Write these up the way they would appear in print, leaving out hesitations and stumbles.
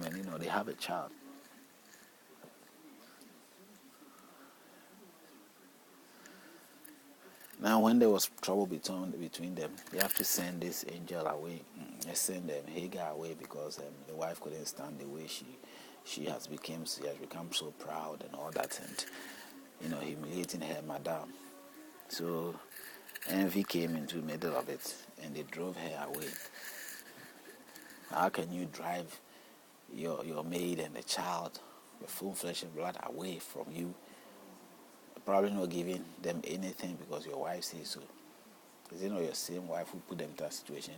and they have a child. Now, when there was trouble between them, they have to send this angel away. They send Hagar away because the wife couldn't stand the way she has become so proud and all that, and humiliating her madam. So envy came into the middle of it, and they drove her away. How can you drive your maid and the child, your full flesh and blood, away from you? Probably not giving them anything because your wife says so. Is it not your same wife who put them in that situation?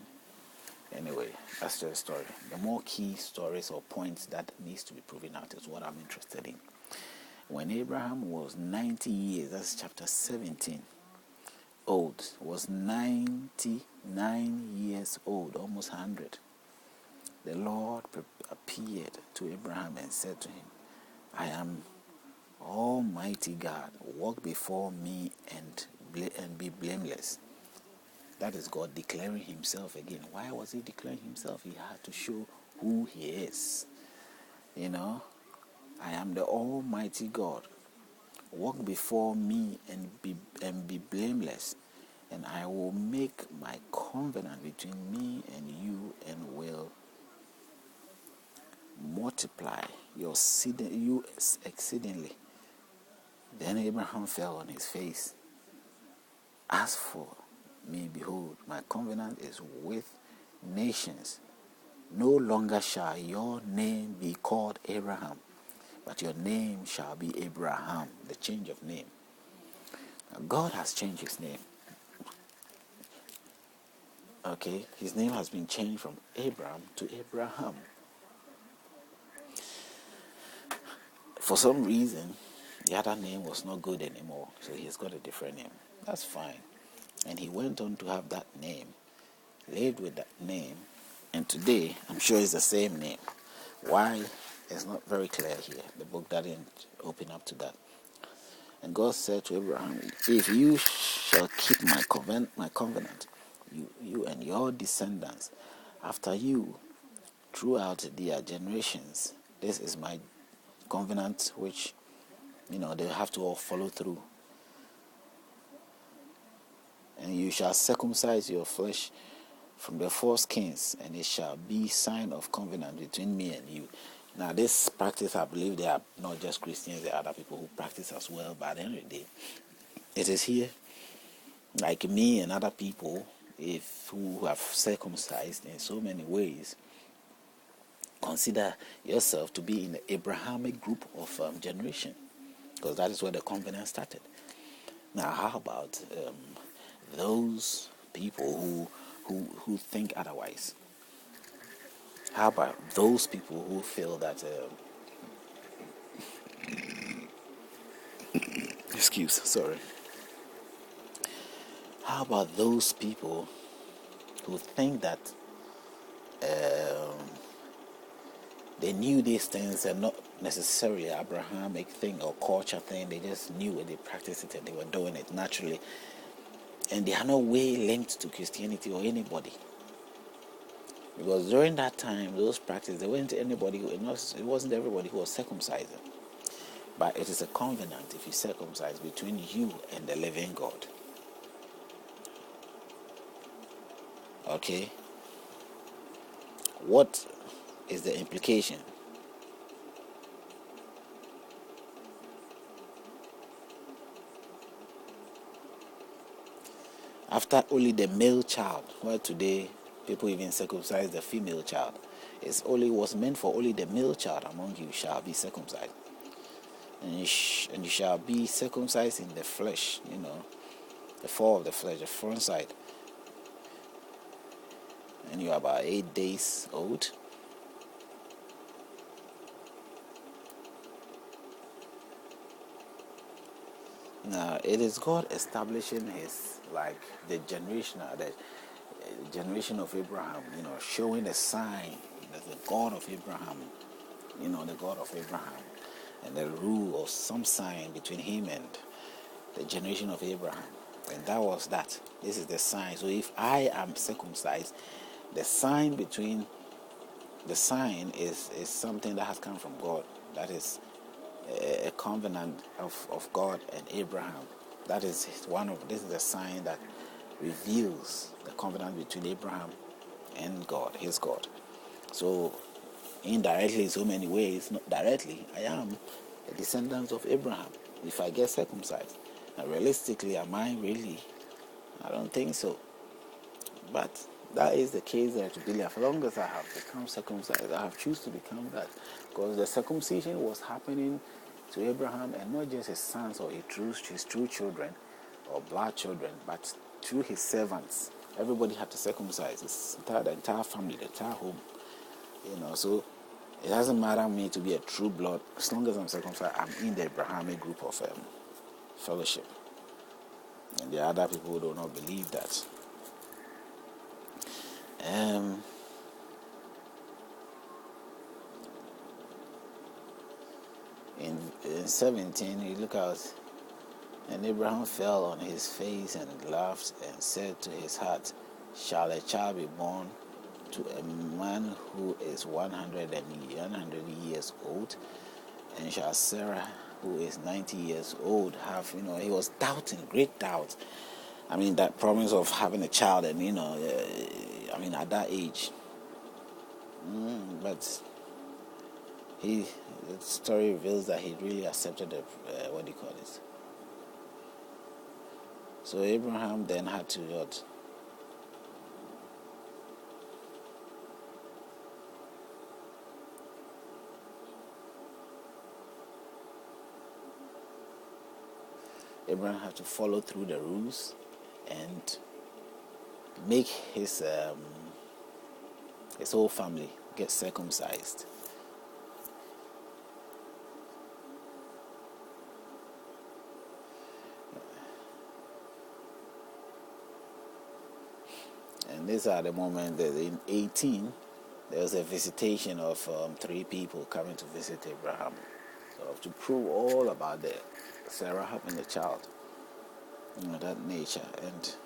Anyway, that's just a story. The more key stories or points that needs to be proven out is what I'm interested in. When Abraham was 90 years, that's chapter 17, old, was 99 years old, almost 100. The Lord appeared to Abraham and said to him, I am Almighty God, walk before me and be blameless. That is God declaring himself again. Why was he declaring himself? He had to show who he is. I am the Almighty God. Walk before me and be blameless. And I will make my covenant between me and you and will multiply you exceedingly. Then Abraham fell on his face. As for me, behold, my covenant is with nations. No longer shall your name be called Abraham, but your name shall be Abraham, the change of name. Now, God has changed his name. Okay, his name has been changed from Abraham to Abraham. For some reason, the other name was not good anymore, so he's got a different name. That's fine. And he went on to have that name, lived with that name, and today, I'm sure it's the same name. Why? It's not very clear here. The book doesn't open up to that. And God said to Abraham, if you shall keep my covenant, you and your descendants after you throughout their generations, this is my covenant which they have to all follow through. And you shall circumcise your flesh from the foreskins, and it shall be sign of covenant between me and you. Now, this practice, I believe they are not just Christians, there are other people who practice as well. But at the end of the day, it is here, like me and other people, who have circumcised in so many ways, consider yourself to be in the Abrahamic group of generation, because that is where the covenant started. Now, how about those people who think otherwise? How about those people who feel that how about those people who think that they knew these things are not necessarily an Abrahamic thing or culture thing? They just knew it, they practiced it, and they were doing it naturally, and they are no way linked to Christianity or anybody. Because during that time, those practices, there wasn't anybody it wasn't everybody who was circumcising. But it is a covenant, if you circumcise, between you and the living God. Okay? What is the implication? After only the male child, well, today people even circumcise the female child. Was meant for only the male child among you shall be circumcised. And you shall be circumcised in the flesh, the fore of the flesh, the front side. And you are about 8 days old. Now, it is God establishing the generation of Abraham, showing a sign that the God of Abraham, the God of Abraham, and the rule or some sign between him and the generation of Abraham. And that was that. This is the sign. So if I am circumcised, the sign between the sign is something that has come from God. That is a covenant of God and Abraham. That is this is the sign that reveals the covenant between Abraham and God, his God. So indirectly, in so many ways, not directly, I am a descendant of Abraham if I get circumcised. Now, realistically, am I really? I don't think so. But that is the case there to believe. As long as I have become circumcised, I have chosen to become that. Because the circumcision was happening to Abraham, and not just his sons or his true children or blood children, but through his servants. Everybody had to circumcise. The entire family, the entire home. So it doesn't matter me to be a true blood. As long as I'm circumcised, I'm in the Abrahamic group of fellowship. And the other people do not believe that. In 17, you look out, and Abraham fell on his face and laughed and said to his heart, shall a child be born to a man who is 100 years old? And shall Sarah, who is 90 years old, have, he was doubting, great doubt. I mean, that promise of having a child, and, at that age. But the story reveals that he really accepted what do you call it? So Abraham then had to what? Abraham had to follow through the rules and make his whole family get circumcised. And these are the moment that in 18 there was a visitation of 3 people coming to visit Abraham, so to prove all about the Sarah having a child, that nature. And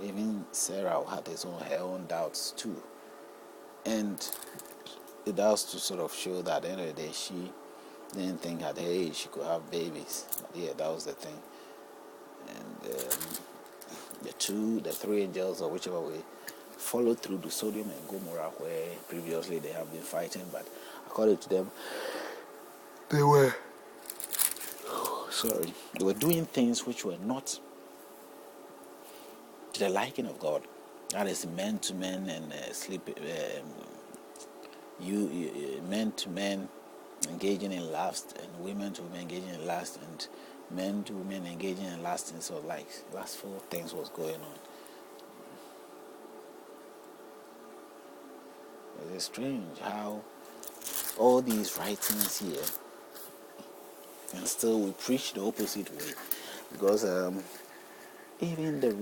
even Sarah had her own doubts too, and the doubts to sort of show that at the end of the day she didn't think at her age she could have babies. Yeah, that was the thing. And the 3 angels, or whichever way, followed through to Sodom and Gomorrah, where previously they have been fighting, but according to them, they were doing things which were not to the liking of God. That is men to men and men to men engaging in lust, and women to women engaging in lust, and men to women engaging in lust, and so lustful things was going on. It is strange how all these writings here, and still we preach the opposite way, because even the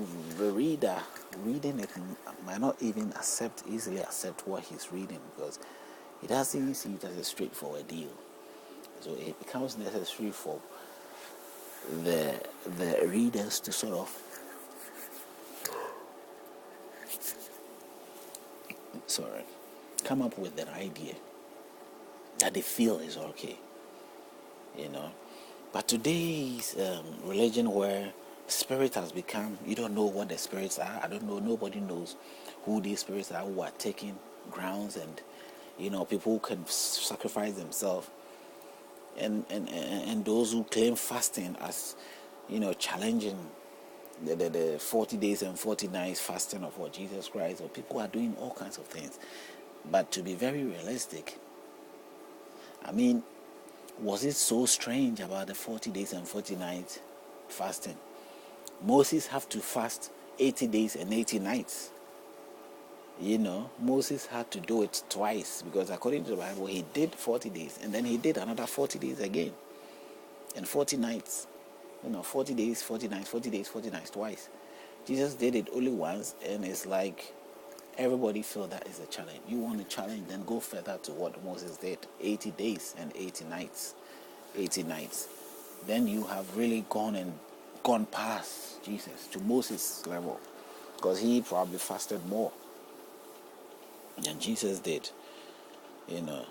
reader reading it might not even easily accept what he's reading, because he doesn't see it as a straightforward deal. So it becomes necessary for the readers to sort of come up with an idea that they feel is okay, But today's religion, where spirit has become, you don't know what the spirits are. I don't know. Nobody knows who these spirits are who are taking grounds, and people who can sacrifice themselves, and those who claim fasting as challenging the 40 days and 40 nights fasting of what Jesus Christ, or people are doing all kinds of things. But to be very realistic, I mean, was it so strange about the 40 days and 40 nights fasting? Moses had to fast 80 days and 80 nights. Moses had to do it twice, because according to the Bible, he did 40 days and then he did another 40 days again, and 40 nights. 40 days, 40 nights, 40 days, 40 nights twice. Jesus did it only once, and it's like everybody feel that is a challenge. You want a challenge, then go further to what Moses did, 80 days and 80 nights. 80 nights. Then you have really gone past Jesus to Moses' level, because he probably fasted more. than Jesus did. You know,